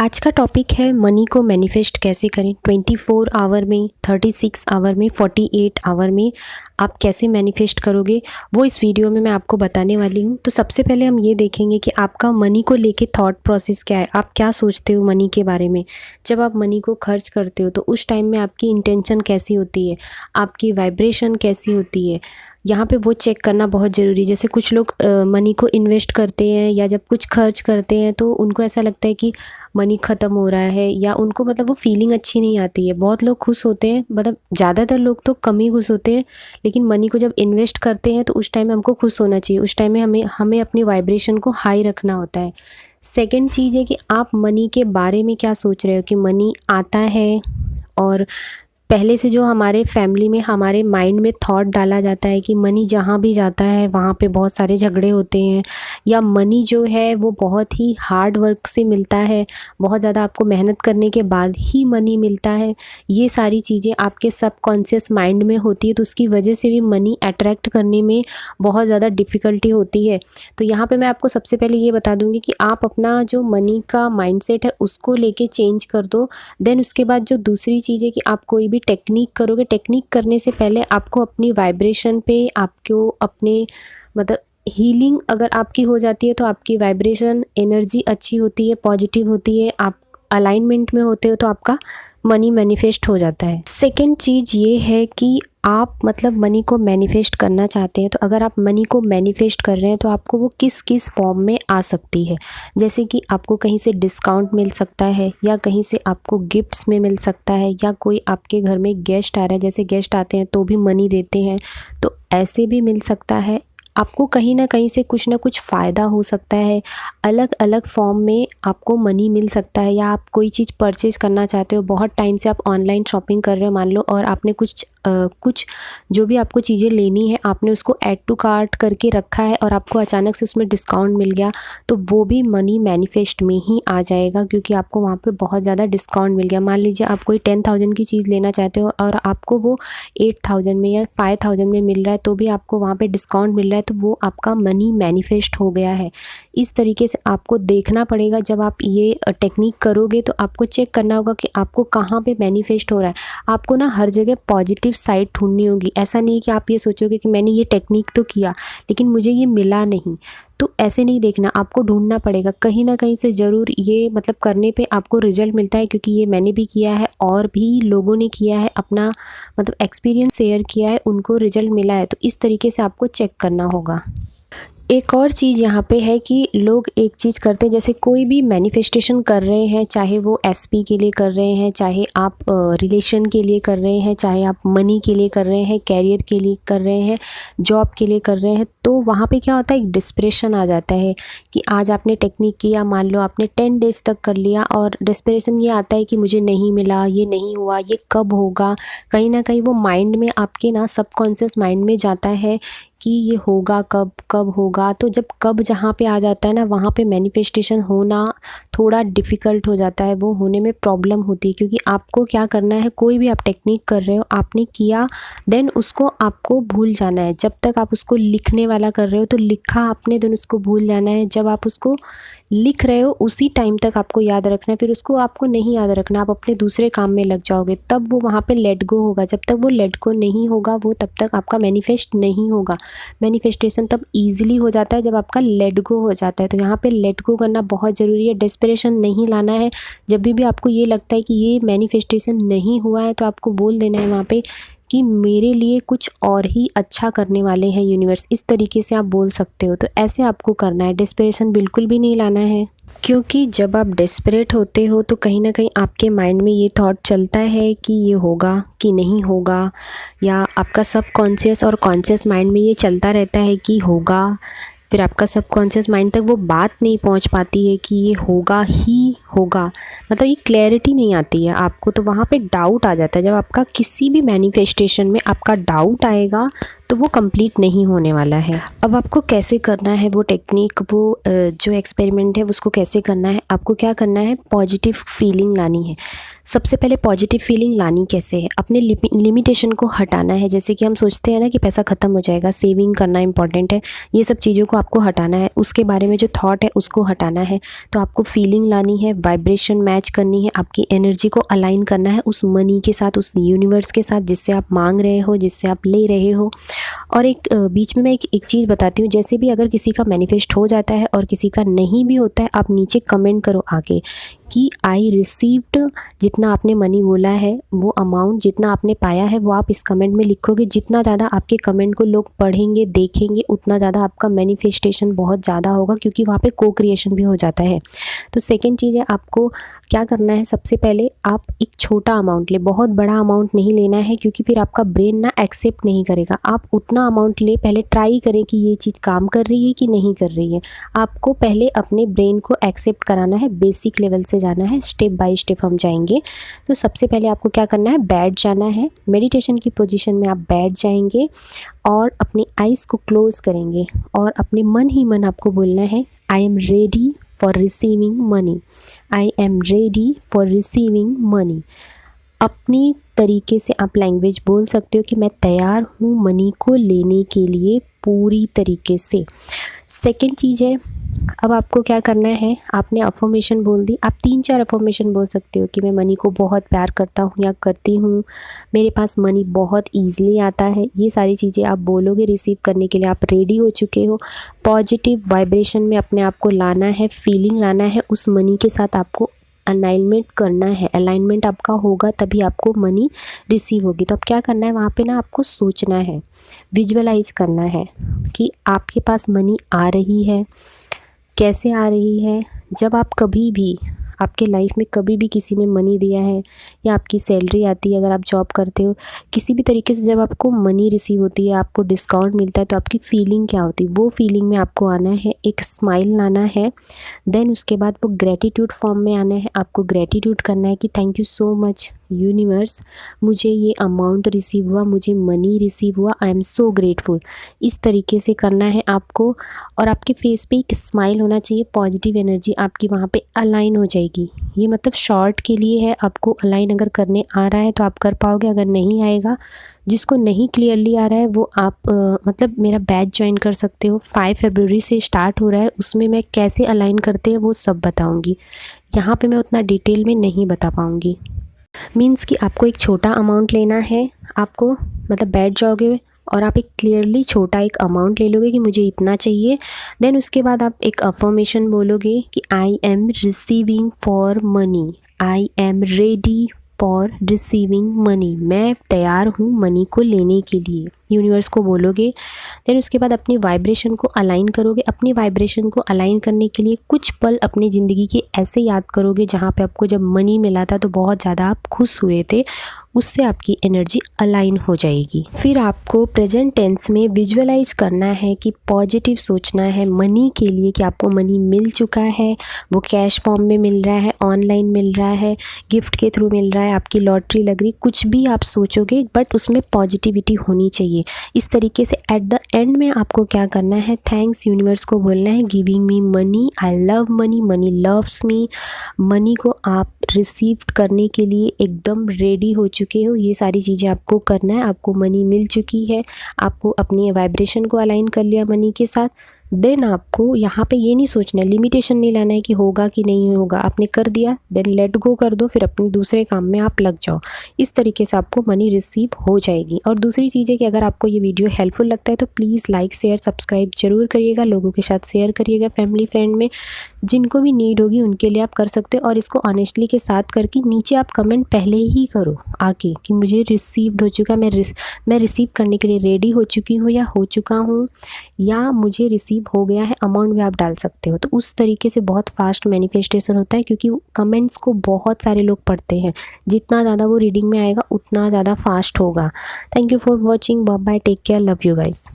आज का टॉपिक है मनी को मैनिफेस्ट कैसे करें। 24 आवर में, 36 आवर में, 48 आवर में आप कैसे मैनिफेस्ट करोगे वो इस वीडियो में मैं आपको बताने वाली हूँ। तो सबसे पहले हम ये देखेंगे कि आपका मनी को लेके थॉट प्रोसेस क्या है। आप क्या सोचते हो मनी के बारे में। जब आप मनी को खर्च करते हो तो उस टाइम में आपकी इंटेंशन कैसी होती है, आपकी वाइब्रेशन कैसी होती है, यहाँ पे वो चेक करना बहुत ज़रूरी है। जैसे कुछ लोग मनी को इन्वेस्ट करते हैं या जब कुछ खर्च करते हैं तो उनको ऐसा लगता है कि मनी ख़त्म हो रहा है, या उनको मतलब वो फीलिंग अच्छी नहीं आती है। बहुत लोग खुश होते हैं, मतलब ज़्यादातर लोग तो कम ही खुश होते हैं, लेकिन मनी को जब इन्वेस्ट करते हैं तो उस टाइम में हमको खुश होना चाहिए। उस टाइम में हमें अपनी वाइब्रेशन को हाई रखना होता है। सेकेंड चीज़ है कि आप मनी के बारे में क्या सोच रहे हो, कि मनी आता है और पहले से जो हमारे फैमिली में हमारे माइंड में थॉट डाला जाता है कि मनी जहाँ भी जाता है वहाँ पे बहुत सारे झगड़े होते हैं, या मनी जो है वो बहुत ही हार्ड वर्क से मिलता है, बहुत ज़्यादा आपको मेहनत करने के बाद ही मनी मिलता है। ये सारी चीज़ें आपके सबकॉन्शियस माइंड में होती है, तो उसकी वजह से भी मनी अट्रैक्ट करने में बहुत ज़्यादा डिफ़िकल्टी होती है। तो यहाँ पे मैं आपको सबसे पहले ये बता दूँगी कि आप अपना जो मनी का माइंडसेट है उसको लेके चेंज कर दो। देन उसके बाद जो दूसरी चीज़ है कि आप कोई भी टेक्निक करोगे, टेक्निक करने से पहले आपको अपनी वाइब्रेशन पे, आपको अपने मतलब हीलिंग अगर आपकी हो जाती है तो आपकी वाइब्रेशन एनर्जी अच्छी होती है, पॉजिटिव होती है, आप अलाइनमेंट में होते हो तो आपका मनी मैनिफेस्ट हो जाता है। सेकंड चीज़ ये है कि आप मतलब मनी को मैनिफेस्ट करना चाहते हैं, तो अगर आप मनी को मैनिफेस्ट कर रहे हैं तो आपको वो किस किस फॉर्म में आ सकती है। जैसे कि आपको कहीं से डिस्काउंट मिल सकता है, या कहीं से आपको गिफ्ट्स में मिल सकता है, या कोई आपके घर में गेस्ट आ रहा है, जैसे गेस्ट आते हैं तो भी मनी देते हैं, तो ऐसे भी मिल सकता है। आपको कहीं ना कहीं से कुछ ना कुछ फ़ायदा हो सकता है, अलग अलग फॉर्म में आपको मनी मिल सकता है। या आप कोई चीज़ परचेज़ करना चाहते हो, बहुत टाइम से आप ऑनलाइन शॉपिंग कर रहे हो मान लो, और आपने कुछ जो भी आपको चीज़ें लेनी है आपने उसको ऐड टू कार्ट करके रखा है और आपको अचानक से उसमें डिस्काउंट मिल गया, तो वो भी मनी मैनिफेस्ट में ही आ जाएगा, क्योंकि आपको वहाँ पे बहुत ज़्यादा डिस्काउंट मिल गया। मान लीजिए आप कोई 10,000 की चीज़ लेना चाहते हो और आपको वो 8,000 में या 5,000 में मिल रहा है, तो भी आपको वहाँ पे डिस्काउंट मिल रहा है, तो वो आपका मनी मैनिफेस्ट हो गया है। इस तरीके से आपको देखना पड़ेगा। जब आप ये टेक्निक करोगे तो आपको चेक करना होगा कि आपको कहाँ पे मैनिफेस्ट हो रहा है। आपको ना हर जगह पॉजिटिव साइड ढूंढनी होगी। ऐसा नहीं कि आप ये सोचोगे कि मैंने ये टेक्निक तो किया लेकिन मुझे ये मिला नहीं, तो ऐसे नहीं देखना, आपको ढूंढना पड़ेगा। कहीं ना कहीं से ज़रूर ये मतलब करने पे आपको रिजल्ट मिलता है, क्योंकि ये मैंने भी किया है और भी लोगों ने किया है, अपना मतलब एक्सपीरियंस शेयर किया है, उनको रिजल्ट मिला है। तो इस तरीके से आपको चेक करना होगा। एक और चीज़ यहाँ पे है कि लोग एक चीज़ करते हैं, जैसे कोई भी मैनिफेस्टेशन कर रहे हैं, चाहे वो एसपी के लिए कर रहे हैं, चाहे आप रिलेशन के लिए कर रहे हैं, चाहे आप मनी के लिए कर रहे हैं, कैरियर के लिए कर रहे हैं, जॉब के लिए कर रहे हैं, तो वहाँ पे क्या होता है, एक डिस्परेशन आ जाता है कि आज आपने टेक्निक किया, मान लो आपने 10 डेज़ तक कर लिया और डिस्परेशन ये आता है कि मुझे नहीं मिला, ये नहीं हुआ, ये कब होगा। कहीं ना कहीं वो माइंड में आपके ना सबकॉन्शियस माइंड में जाता है कि ये होगा कब, कब होगा। तो जब कब जहाँ पे आ जाता है ना, वहाँ पे मैनिफेस्टेशन होना थोड़ा डिफ़िकल्ट हो जाता है, वो होने में प्रॉब्लम होती है। क्योंकि आपको क्या करना है, कोई भी आप टेक्निक कर रहे हो, आपने किया, देन उसको आपको भूल जाना है। जब तक आप उसको लिखने वाला कर रहे हो तो लिखा आपने, देन उसको भूल जाना है। जब आप उसको लिख रहे हो उसी टाइम तक आपको याद रखना है, फिर उसको आपको नहीं याद रखना, आप अपने दूसरे काम में लग जाओगे, तब वो वहाँ पे लेट गो होगा। जब तक वो लेट गो नहीं होगा, वो तब तक आपका मैनिफेस्ट नहीं होगा। मैनिफेस्टेशन तब ईजिली हो जाता है जब आपका लेट गो हो जाता है। तो यहाँ पे लेट गो करना बहुत ज़रूरी है, डेस्परेशन नहीं लाना है। जब भी आपको ये लगता है कि ये मैनिफेस्टेशन नहीं हुआ है, तो आपको बोल देना है वहाँ पे कि मेरे लिए कुछ और ही अच्छा करने वाले हैं यूनिवर्स। इस तरीके से आप बोल सकते हो। तो ऐसे आपको करना है, डेस्परेशन बिल्कुल भी नहीं लाना है। क्योंकि जब आप डेस्परेट होते हो तो कहीं ना कहीं आपके माइंड में ये थॉट चलता है कि ये होगा कि नहीं होगा, या आपका सबकॉन्शियस और कॉन्शियस माइंड में ये चलता रहता है कि होगा। फिर आपका सबकॉन्शियस माइंड तक वो बात नहीं पहुंच पाती है कि ये होगा ही होगा, मतलब ये क्लैरिटी नहीं आती है आपको, तो वहाँ पे डाउट आ जाता है। जब आपका किसी भी मैनिफेस्टेशन में आपका डाउट आएगा तो वो कंप्लीट नहीं होने वाला है। अब आपको कैसे करना है वो टेक्निक, वो जो एक्सपेरिमेंट है उसको कैसे करना है, आपको क्या करना है, पॉजिटिव फीलिंग लानी है। सबसे पहले पॉजिटिव फीलिंग लानी कैसे है, अपने लिमिटेशन को हटाना है। जैसे कि हम सोचते हैं ना कि पैसा ख़त्म हो जाएगा, सेविंग करना इंपॉर्टेंट है, ये सब चीज़ों को आपको हटाना है। उसके बारे में जो थॉट है उसको हटाना है। तो आपको फीलिंग लानी है, वाइब्रेशन मैच करनी है, आपकी एनर्जी को अलाइन करना है उस मनी के साथ, उस यूनिवर्स के साथ जिससे आप मांग रहे हो, जिससे आप ले रहे हो। और एक बीच में मैं एक चीज़ बताती हूँ, जैसे भी अगर किसी का मैनिफेस्ट हो जाता है और किसी का नहीं भी होता है, आप नीचे कमेंट करो आके कि आई रिसीव्ड, जितना आपने मनी बोला है वो अमाउंट जितना आपने पाया है वो आप इस कमेंट में लिखोगे। जितना ज़्यादा आपके कमेंट को लोग पढ़ेंगे देखेंगे उतना ज़्यादा आपका मैनिफेस्टेशन बहुत ज़्यादा होगा, क्योंकि वहाँ पे को क्रिएशन भी हो जाता है। तो सेकंड चीज़ है, आपको क्या करना है, सबसे पहले आप एक छोटा अमाउंट ले, बहुत बड़ा अमाउंट नहीं लेना है, क्योंकि फिर आपका ब्रेन ना एक्सेप्ट नहीं करेगा। आप उतना अमाउंट ले, पहले ट्राई करें कि ये चीज़ काम कर रही है कि नहीं कर रही है। आपको पहले अपने ब्रेन को एक्सेप्ट कराना है, बेसिक लेवल से जाना है, स्टेप बाय स्टेप हम जाएंगे। तो सबसे पहले आपको क्या करना है, बैठ जाना है, मेडिटेशन की पोजीशन में आप बैठ जाएंगे और अपनी आइज़ को क्लोज़ करेंगे और अपने मन ही मन आपको बोलना है, I am ready for receiving money, I am ready for receiving money. अपनी तरीके से आप लैंग्वेज बोल सकते हो कि मैं तैयार हूँ मनी को लेने के लिए पूरी तरीके से। सेकंड चीज़ है, अब आपको क्या करना है, आपने अफर्मेशन बोल दी, आप 3-4 अफर्मेशन बोल सकते हो कि मैं मनी को बहुत प्यार करता हूँ या करती हूँ, मेरे पास मनी बहुत ईज़िली आता है। ये सारी चीज़ें आप बोलोगे, रिसीव करने के लिए आप रेडी हो चुके हो। पॉजिटिव वाइब्रेशन में अपने आप को लाना है, फीलिंग लाना है, उस मनी के साथ आपको अलाइनमेंट करना है। अलाइनमेंट आपका होगा तभी आपको मनी रिसीव होगी। तो अब क्या करना है, वहाँ पे ना आपको सोचना है, विजुअलाइज करना है कि आपके पास मनी आ रही है, कैसे आ रही है। जब आप कभी भी आपके लाइफ में कभी भी किसी ने मनी दिया है या आपकी सैलरी आती है, अगर आप जॉब करते हो, किसी भी तरीके से जब आपको मनी रिसीव होती है, आपको डिस्काउंट मिलता है, तो आपकी फ़ीलिंग क्या होती है, वो फीलिंग में आपको आना है, एक स्माइल लाना है। देन उसके बाद वो ग्रेटिट्यूड फॉर्म में आना है, आपको ग्रेटिट्यूड करना है कि thank you so much universe, मुझे ये अमाउंट रिसीव हुआ, मुझे मनी रिसीव हुआ, आई एम सो ग्रेटफुल। इस तरीके से करना है आपको। और आपके फेस पे एक स्माइल होना चाहिए, पॉजिटिव एनर्जी आपकी वहाँ पे अलाइन हो जाएगी। ये मतलब शॉर्ट के लिए है, आपको अलाइन अगर करने आ रहा है तो आप कर पाओगे, अगर नहीं आएगा, जिसको नहीं क्लियरली आ रहा है वो आप मतलब मेरा बैच ज्वाइन कर सकते हो। 5 फरवरी से स्टार्ट हो रहा है, उसमें मैं कैसे अलाइन करते हैं वो सब बताऊँगी। यहाँ पर मैं उतना डिटेल में नहीं बता पाऊँगी। मीन्स कि आपको एक छोटा अमाउंट लेना है, आपको मतलब बैठ जाओगे और आप एक क्लियरली छोटा एक अमाउंट ले लोगे कि मुझे इतना चाहिए। देन उसके बाद आप एक अफर्मेशन बोलोगे कि I am receiving for money, I am ready for receiving money, मैं तैयार हूँ मनी को लेने के लिए, यूनिवर्स को बोलोगे। देन उसके बाद अपनी वाइब्रेशन को अलाइन करोगे। अपनी वाइब्रेशन को अलाइन करने के लिए कुछ पल अपनी ज़िंदगी के ऐसे याद करोगे जहाँ पे आपको जब मनी मिला था तो बहुत ज़्यादा आप खुश हुए थे, उससे आपकी एनर्जी अलाइन हो जाएगी। फिर आपको प्रेजेंट टेंस में विजुअलाइज करना है कि पॉजिटिव सोचना है मनी के लिए कि आपको मनी मिल चुका है, वो कैश फॉर्म में मिल रहा है, ऑनलाइन मिल रहा है, गिफ्ट के थ्रू मिल रहा है, आपकी लॉटरी लग रही, कुछ भी आप सोचोगे बट उसमें पॉजिटिविटी होनी चाहिए। इस तरीके से एट द एंड में आपको क्या करना है, थैंक्स यूनिवर्स को बोलना है, giving me money, I love money, money loves me. Money को आप रिसीव करने के लिए एकदम रेडी हो चुके हो। ये सारी चीज़ें आपको करना है, आपको मनी मिल चुकी है, आपको अपनी वाइब्रेशन को अलाइन कर लिया मनी के साथ। देन आपको यहाँ पे ये नहीं सोचना है, लिमिटेशन नहीं लाना है कि होगा कि नहीं होगा, आपने कर दिया देन लेट गो कर दो, फिर अपने दूसरे काम में आप लग जाओ। इस तरीके से आपको मनी रिसीव हो जाएगी। और दूसरी चीज़ है कि अगर आपको ये वीडियो हेल्पफुल लगता है तो प्लीज़ लाइक शेयर सब्सक्राइब जरूर करिएगा, लोगों के साथ शेयर करिएगा, फैमिली फ्रेंड में जिनको भी नीड होगी उनके लिए आप कर सकते हो। और इसको ऑनेस्टली के साथ करके नीचे आप कमेंट पहले ही करो आके कि मुझे रिसीव्ड हो चुका, मैं रिसीव करने के लिए रेडी हो चुकी हूँ या हो चुका हूँ, या मुझे रिसीव हो गया है, अमाउंट भी आप डाल सकते हो। तो उस तरीके से बहुत फास्ट मैनिफेस्टेशन होता है, क्योंकि कमेंट्स को बहुत सारे लोग पढ़ते हैं, जितना ज़्यादा वो रीडिंग में आएगा उतना ज़्यादा फास्ट होगा। Thank you for watching, bye bye, take care, love you guys.